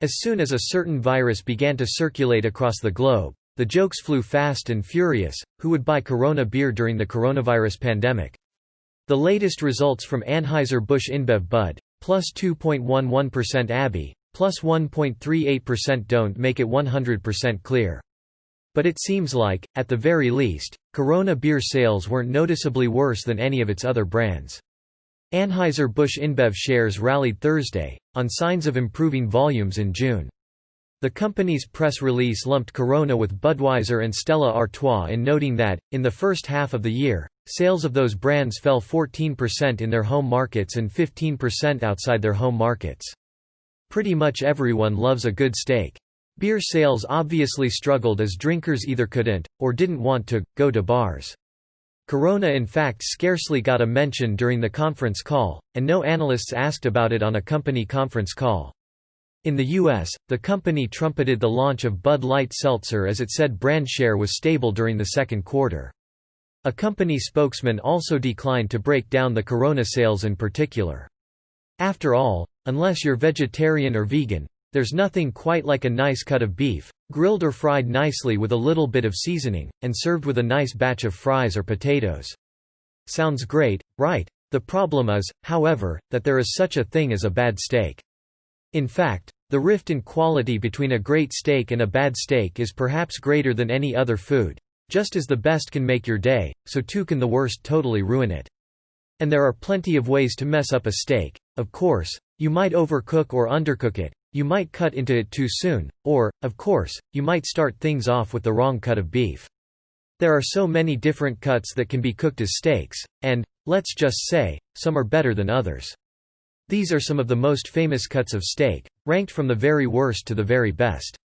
As soon as a certain virus began to circulate across the globe, the jokes flew fast and furious: who would buy Corona beer during the coronavirus pandemic? The latest results from Anheuser-Busch InBev BUD, plus 2.11% Abbey, plus 1.38% don't make it 100% clear. But it seems like, at the very least, Corona beer sales weren't noticeably worse than any of its other brands. Anheuser-Busch InBev shares rallied Thursday, on signs of improving volumes in June. The company's press release lumped Corona with Budweiser and Stella Artois in noting that, in the first half of the year, sales of those brands fell 14% in their home markets and 15% outside their home markets. Pretty much everyone loves a good steak. Beer sales obviously struggled as drinkers either couldn't, or didn't want to, go to bars. Corona in fact scarcely got a mention during the conference call, and no analysts asked about it on a company conference call. In the U.S., the company trumpeted the launch of Bud Light Seltzer as it said brand share was stable during the second quarter. A company spokesman also declined to break down the Corona sales in particular. After all, unless you're vegetarian or vegan, there's nothing quite like a nice cut of beef, grilled or fried nicely with a little bit of seasoning, and served with a nice batch of fries or potatoes. Sounds great, right? The problem is, however, that there is such a thing as a bad steak. In fact, the rift in quality between a great steak and a bad steak is perhaps greater than any other food. Just as the best can make your day, so too can the worst totally ruin it. And there are plenty of ways to mess up a steak. Of course, you might overcook or undercook it, you might cut into it too soon, or, of course, you might start things off with the wrong cut of beef. There are so many different cuts that can be cooked as steaks, and, let's just say, some are better than others. These are some of the most famous cuts of steak, ranked from the very worst to the very best.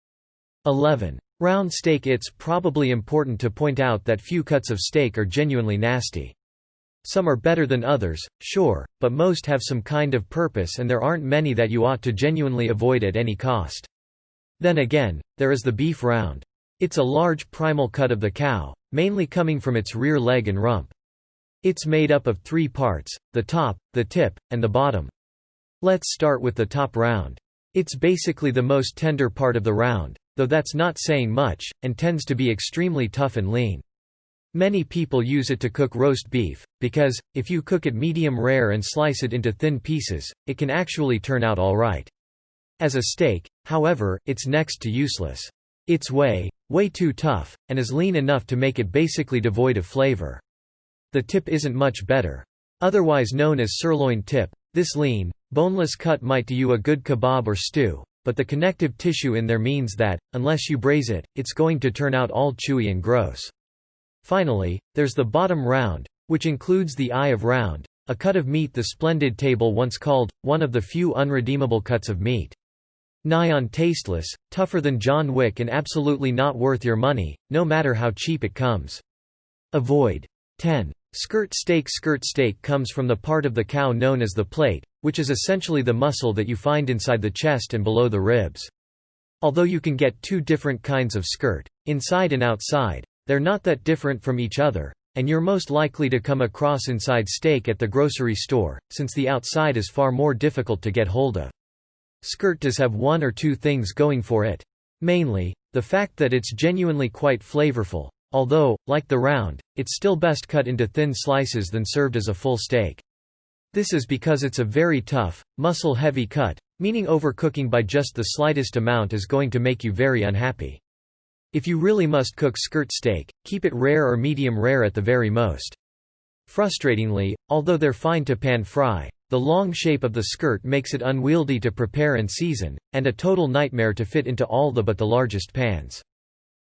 11. Round steak. It's probably important to point out that few cuts of steak are genuinely nasty. Some are better than others, sure, but most have some kind of purpose and there aren't many that you ought to genuinely avoid at any cost. Then again, there is the beef round. It's a large primal cut of the cow, mainly coming from its rear leg and rump. It's made up of 3 parts: the top, the tip, and the bottom. Let's start with the top round. It's basically the most tender part of the round, though that's not saying much, and tends to be extremely tough and lean. Many people use it to cook roast beef, because, if you cook it medium rare and slice it into thin pieces, it can actually turn out alright. As a steak, however, it's next to useless. It's way too tough, and is lean enough to make it basically devoid of flavor. The tip isn't much better. Otherwise known as sirloin tip, this lean, boneless cut might do you a good kebab or stew, but the connective tissue in there means that, unless you braise it, it's going to turn out all chewy and gross. Finally, there's the bottom round, which includes the eye of round, a cut of meat the Splendid Table once called one of the few unredeemable cuts of meat. Nigh on tasteless, tougher than John Wick and absolutely not worth your money, no matter how cheap it comes. Avoid. 10. Skirt steak. Skirt steak comes from the part of the cow known as the plate, which is essentially the muscle that you find inside the chest and below the ribs. Although you can get 2 different kinds of skirt, inside and outside, they're not that different from each other, and you're most likely to come across inside steak at the grocery store, since the outside is far more difficult to get hold of. Skirt does have 1 or 2 things going for it. Mainly, the fact that it's genuinely quite flavorful, although, like the round, it's still best cut into thin slices than served as a full steak. This is because it's a very tough, muscle-heavy cut, meaning overcooking by just the slightest amount is going to make you very unhappy. If you really must cook skirt steak, keep it rare or medium rare at the very most. Frustratingly, although they're fine to pan fry, the long shape of the skirt makes it unwieldy to prepare and season, and a total nightmare to fit into all but the largest pans.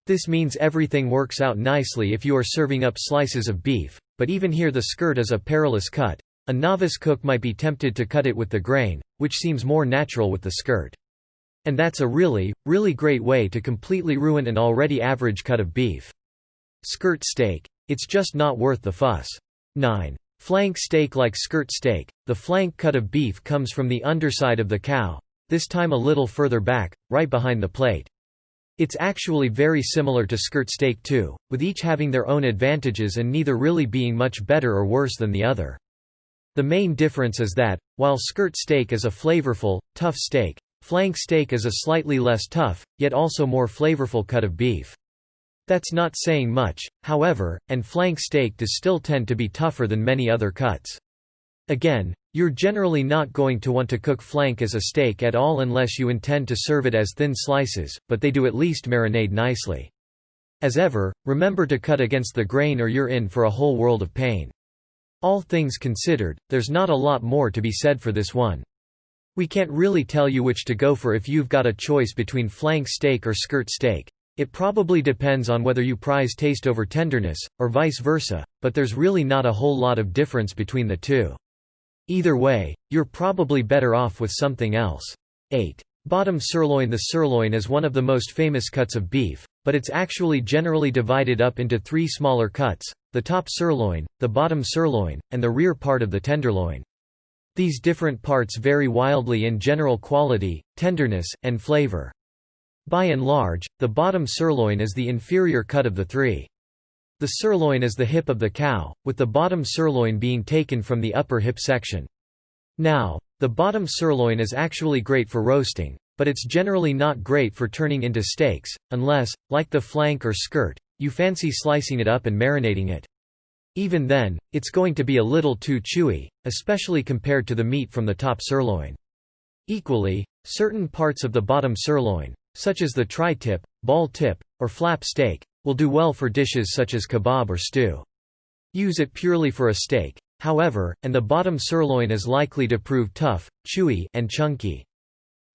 This means everything works out nicely if you are serving up slices of beef, but even here the skirt is a perilous cut. A novice cook might be tempted to cut it with the grain, which seems more natural with the skirt. And that's a really great way to completely ruin an already average cut of beef. Skirt steak. It's just not worth the fuss. 9. Flank steak. Like skirt steak, the flank cut of beef comes from the underside of the cow, this time a little further back, right behind the plate. It's actually very similar to skirt steak too, with each having their own advantages and neither really being much better or worse than the other. The main difference is that, while skirt steak is a flavorful, tough steak, Flank steak is a slightly less tough, yet also more flavorful cut of beef. That's not saying much, however, and flank steak does still tend to be tougher than many other cuts. Again, you're generally not going to want to cook flank as a steak at all unless you intend to serve it as thin slices, but they do at least marinate nicely. As ever, remember to cut against the grain or you're in for a whole world of pain. All things considered, there's not a lot more to be said for this one. We can't really tell you which to go for if you've got a choice between flank steak or skirt steak. It probably depends on whether you prize taste over tenderness, or vice versa, but there's really not a whole lot of difference between the two. Either way, you're probably better off with something else. 8. Bottom sirloin. The sirloin is one of the most famous cuts of beef, but it's actually generally divided up into 3 smaller cuts: the top sirloin, the bottom sirloin, and the rear part of the tenderloin. These different parts vary wildly in general quality, tenderness, and flavor. By and large, the bottom sirloin is the inferior cut of the 3. The sirloin is the hip of the cow, with the bottom sirloin being taken from the upper hip section. Now, the bottom sirloin is actually great for roasting, but it's generally not great for turning into steaks, unless, like the flank or skirt, you fancy slicing it up and marinating it. Even then, it's going to be a little too chewy, especially compared to the meat from the top sirloin. Equally, certain parts of the bottom sirloin, such as the tri-tip, ball tip, or flap steak, will do well for dishes such as kebab or stew. Use it purely for a steak, however, and the bottom sirloin is likely to prove tough, chewy, and chunky.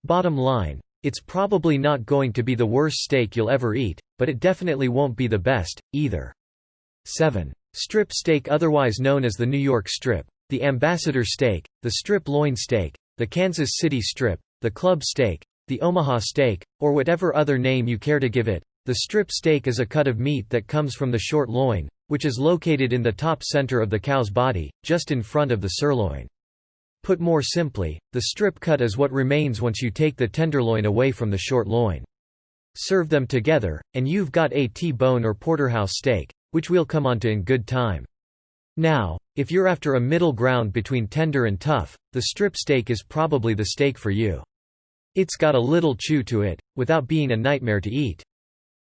Bottom line, it's probably not going to be the worst steak you'll ever eat, but it definitely won't be the best, either. 7. Strip steak. Otherwise known as the New York strip, the ambassador steak, the strip loin steak, the Kansas City strip, the club steak, the Omaha steak, or whatever other name you care to give it. The strip steak is a cut of meat that comes from the short loin, which is located in the top center of the cow's body, just in front of the sirloin. Put more simply, the strip cut is what remains once you take the tenderloin away from the short loin. Serve them together, and you've got a T-bone or porterhouse steak, which we'll come onto in good time. Now, if you're after a middle ground between tender and tough, the strip steak is probably the steak for you. It's got a little chew to it, without being a nightmare to eat.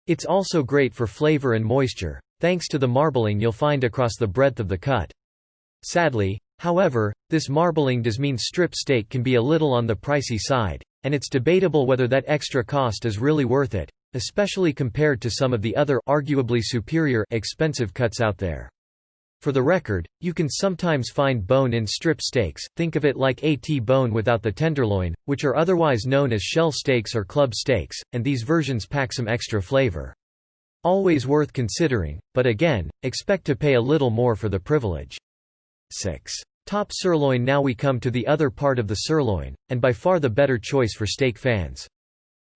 It's also great for flavor and moisture, thanks to the marbling you'll find across the breadth of the cut. Sadly, however, this marbling does mean strip steak can be a little on the pricey side, and it's debatable whether that extra cost is really worth it, especially compared to some of the other arguably superior expensive cuts out there. For the record, you can sometimes find bone-in strip steaks, think of it like a T-bone without the tenderloin, which are otherwise known as shell steaks or club steaks, and these versions pack some extra flavor. Always worth considering, but again, expect to pay a little more for the privilege. 6. Top sirloin. Now we come to the other part of the sirloin, and by far the better choice for steak fans.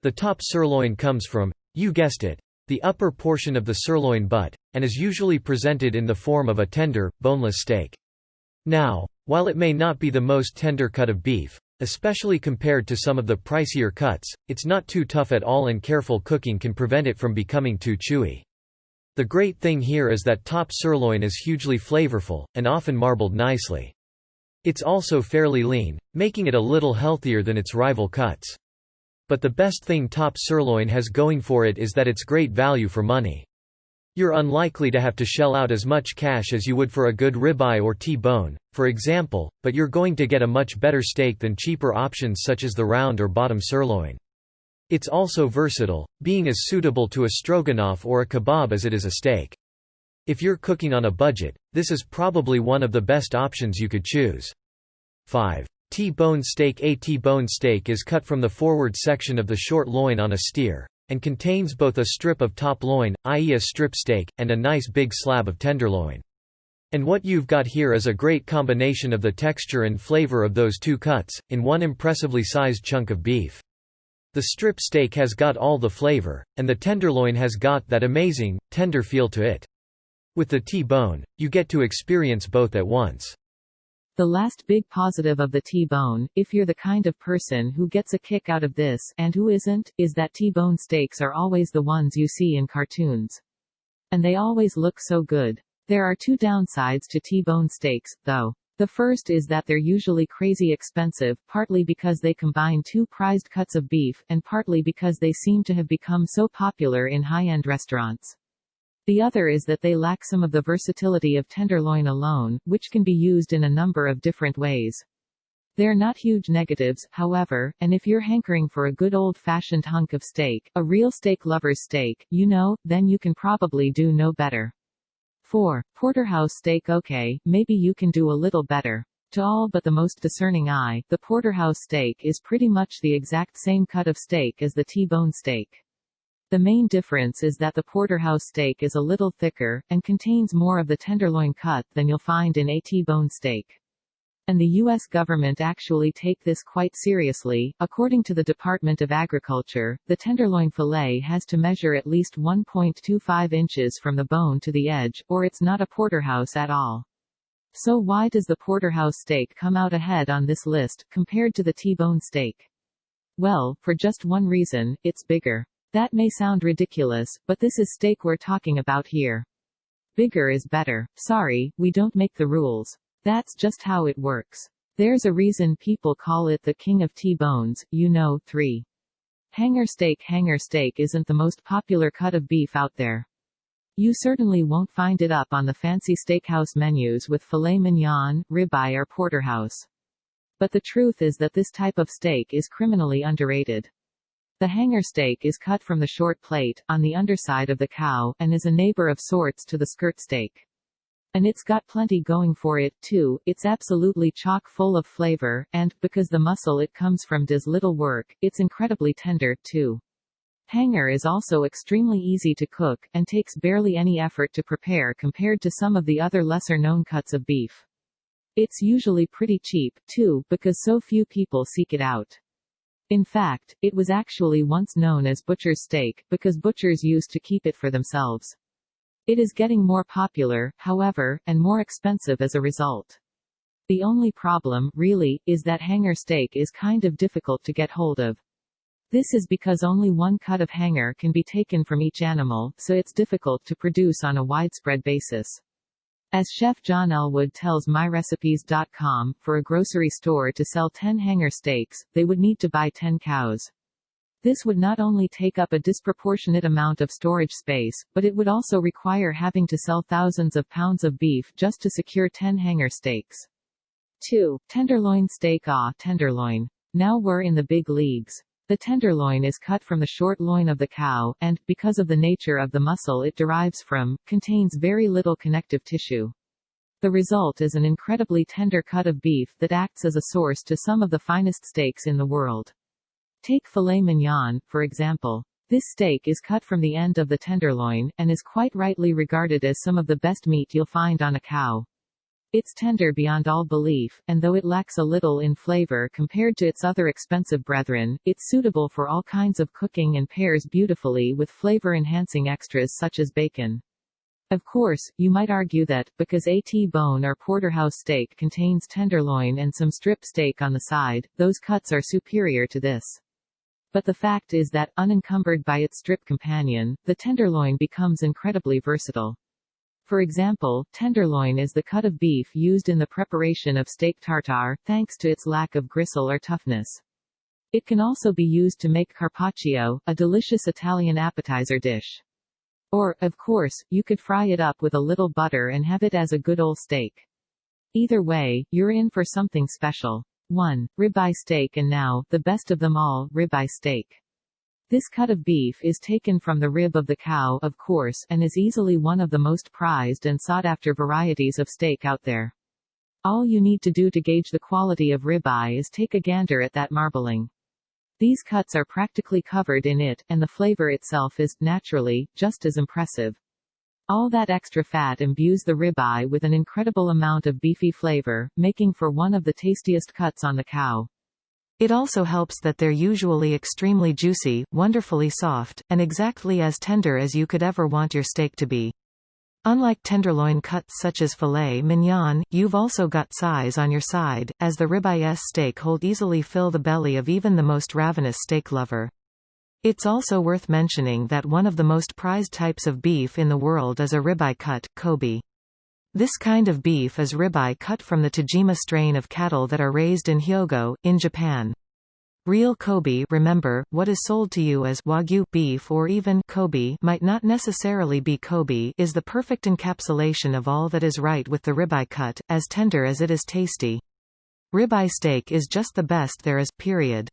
The top sirloin comes from, you guessed it, the upper portion of the sirloin butt, and is usually presented in the form of a tender, boneless steak. Now, while it may not be the most tender cut of beef, especially compared to some of the pricier cuts, it's not too tough at all, and careful cooking can prevent it from becoming too chewy. The great thing here is that top sirloin is hugely flavorful, and often marbled nicely. It's also fairly lean, making it a little healthier than its rival cuts. But the best thing top sirloin has going for it is that it's great value for money. You're unlikely to have to shell out as much cash as you would for a good ribeye or T-bone, for example, but you're going to get a much better steak than cheaper options such as the round or bottom sirloin. It's also versatile, being as suitable to a stroganoff or a kebab as it is a steak. If you're cooking on a budget, this is probably one of the best options you could choose. 5. T-bone steak. A T-bone steak is cut from the forward section of the short loin on a steer, and contains both a strip of top loin, i.e. a strip steak, and a nice big slab of tenderloin. And what you've got here is a great combination of the texture and flavor of those two cuts, in one impressively sized chunk of beef. The strip steak has got all the flavor, and the tenderloin has got that amazing, tender feel to it. With the T-bone, you get to experience both at once. The last big positive of the T-bone, if you're the kind of person who gets a kick out of this, and who isn't, is that T-bone steaks are always the ones you see in cartoons. And they always look so good. There are two downsides to T-bone steaks, though. The first is that they're usually crazy expensive, partly because they combine two prized cuts of beef, and partly because they seem to have become so popular in high-end restaurants. The other is that they lack some of the versatility of tenderloin alone, which can be used in a number of different ways. They're not huge negatives, however, and if you're hankering for a good old-fashioned hunk of steak, a real steak lover's steak, then you can probably do no better. 4. Porterhouse steak. Okay, maybe you can do a little better. To all but the most discerning eye, the porterhouse steak is pretty much the exact same cut of steak as the T-bone steak. The main difference is that the porterhouse steak is a little thicker, and contains more of the tenderloin cut than you'll find in a T-bone steak. And the U.S. government actually take this quite seriously. According to the Department of Agriculture, the tenderloin fillet has to measure at least 1.25 inches from the bone to the edge, or it's not a porterhouse at all. So why does the porterhouse steak come out ahead on this list, compared to the T-bone steak? Well, for just one reason: it's bigger. That may sound ridiculous, but this is steak we're talking about here. Bigger is better. Sorry, we don't make the rules. That's just how it works. There's a reason people call it the king of T-bones, 3. Hanger steak. Hanger steak isn't the most popular cut of beef out there. You certainly won't find it up on the fancy steakhouse menus with filet mignon, ribeye or porterhouse. But the truth is that this type of steak is criminally underrated. The hanger steak is cut from the short plate, on the underside of the cow, and is a neighbor of sorts to the skirt steak. And it's got plenty going for it, too. It's absolutely chock full of flavor, and, because the muscle it comes from does little work, it's incredibly tender, too. Hanger is also extremely easy to cook, and takes barely any effort to prepare compared to some of the other lesser-known cuts of beef. It's usually pretty cheap, too, because so few people seek it out. In fact, it was actually once known as butcher's steak, because butchers used to keep it for themselves. It is getting more popular, however, and more expensive as a result. The only problem, really, is that hanger steak is kind of difficult to get hold of. This is because only one cut of hanger can be taken from each animal, so it's difficult to produce on a widespread basis. As Chef John Elwood tells MyRecipes.com, for a grocery store to sell 10 hanger steaks, they would need to buy 10 cows. This would not only take up a disproportionate amount of storage space, but it would also require having to sell thousands of pounds of beef just to secure 10 hanger steaks. 2. Tenderloin steak. Tenderloin. Now we're in the big leagues. The tenderloin is cut from the short loin of the cow, and, because of the nature of the muscle it derives from, contains very little connective tissue. The result is an incredibly tender cut of beef that acts as a source to some of the finest steaks in the world. Take filet mignon, for example. This steak is cut from the end of the tenderloin, and is quite rightly regarded as some of the best meat you'll find on a cow. It's tender beyond all belief, and though it lacks a little in flavor compared to its other expensive brethren, it's suitable for all kinds of cooking and pairs beautifully with flavor-enhancing extras such as bacon. Of course, you might argue that, because a T-bone or porterhouse steak contains tenderloin and some strip steak on the side, those cuts are superior to this. But the fact is that, unencumbered by its strip companion, the tenderloin becomes incredibly versatile. For example, tenderloin is the cut of beef used in the preparation of steak tartare, thanks to its lack of gristle or toughness. It can also be used to make carpaccio, a delicious Italian appetizer dish. Or, of course, you could fry it up with a little butter and have it as a good old steak. Either way, you're in for something special. 1. Ribeye steak. And now, the best of them all, ribeye steak. This cut of beef is taken from the rib of the cow, of course, and is easily one of the most prized and sought-after varieties of steak out there. All you need to do to gauge the quality of ribeye is take a gander at that marbling. These cuts are practically covered in it, and the flavor itself is, naturally, just as impressive. All that extra fat imbues the ribeye with an incredible amount of beefy flavor, making for one of the tastiest cuts on the cow. It also helps that they're usually extremely juicy, wonderfully soft, and exactly as tender as you could ever want your steak to be. Unlike tenderloin cuts such as filet mignon, you've also got size on your side, as the ribeye's steak hold easily fill the belly of even the most ravenous steak lover. It's also worth mentioning that one of the most prized types of beef in the world is a ribeye cut, Kobe. This kind of beef is ribeye cut from the Tajima strain of cattle that are raised in Hyogo, in Japan. Real Kobe, remember, what is sold to you as Wagyu beef or even Kobe might not necessarily be Kobe, is the perfect encapsulation of all that is right with the ribeye cut, as tender as it is tasty. Ribeye steak is just the best there is, period.